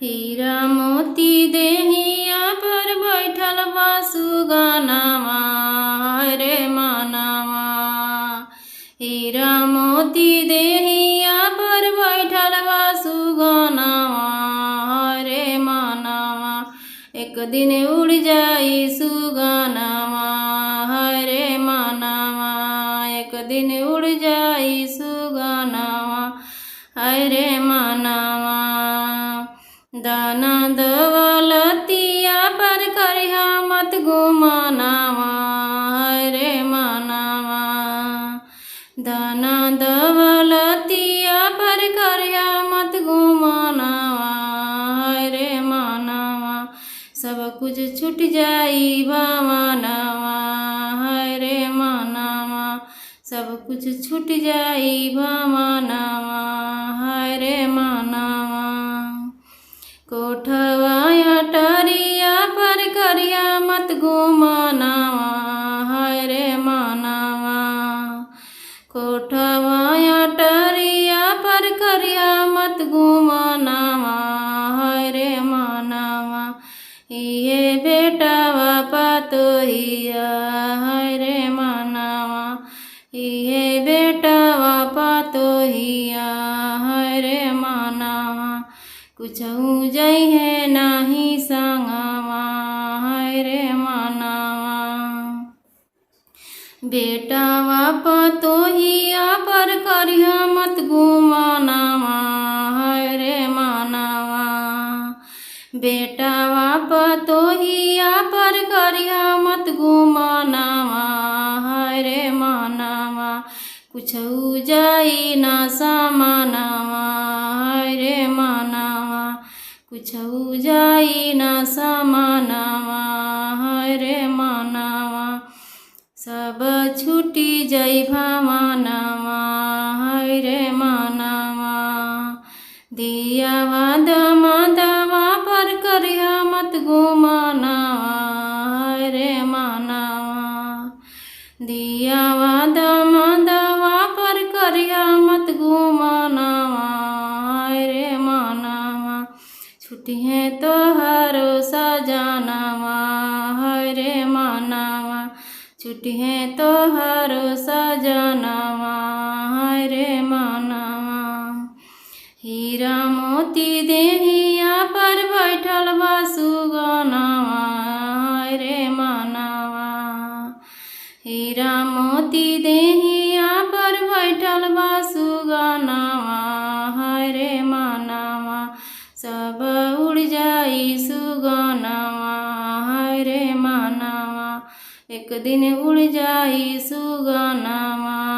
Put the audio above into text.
हीरा मोती देहिया पर बैठल बा सुगनावा रे मनावा। हीरा मोती देहिया पर बैठल बा सुगनावा रे मनावा। एक दिन उड़ जाई सुगनावा रे मनावा। एक दिन उड़ जाई सुगनावा रे मनावा। दाना दौलतिया पर करिहा मत गुमानावा रे मनावा। दाना दौलतिया पर करिहा मत गुमानावा रे मनावा। सब कुछ छूट जाई भावनावा रे मनावा। सब कुछ छूट जाई भावनावा रे मनावा। कोठवा अटरिया पर करिया मत गुमानावा रे मनावा। कोठवा अटरिया पर करिया मत गुमानावा रे मनावा। ये बेटावा पातोहिया रे मनावा। ये बेटावा पातोहिया रे मनावा। कुछहु जइहे नाही संगवा रे मनावा। बेटावा पतोहिया पर करिहा मत गुमानावा रे मनावा। बेटावा पतोहिया पर करिहा मत गुमानावा रे मनावा। कुछहु जाई ना समानावा रे मनावा। कुछहु जाई ना समानावा रे मनावा। सब छूटी जाई भावनावा रे मनावा। दियावा दमादवा पर करिहा मत गुमानावा रे मनावा। दियावा दमादवा पर करिहा मत गुमानावा रे मनावा। छूटिहे तोहरो सजनावा रे मनावा। छूटिहे तोहरो सजनावा रे मनावा। हीरा मोती देहिया पर बैठल बा सुगनावा रे मनावा। हीरा मोती देहिया पर बैठल बा सुगनावा रे मनावा। सब उड़ जाई सुगनावा रे मनावा। एक दिन उड़ जाई सुगनावा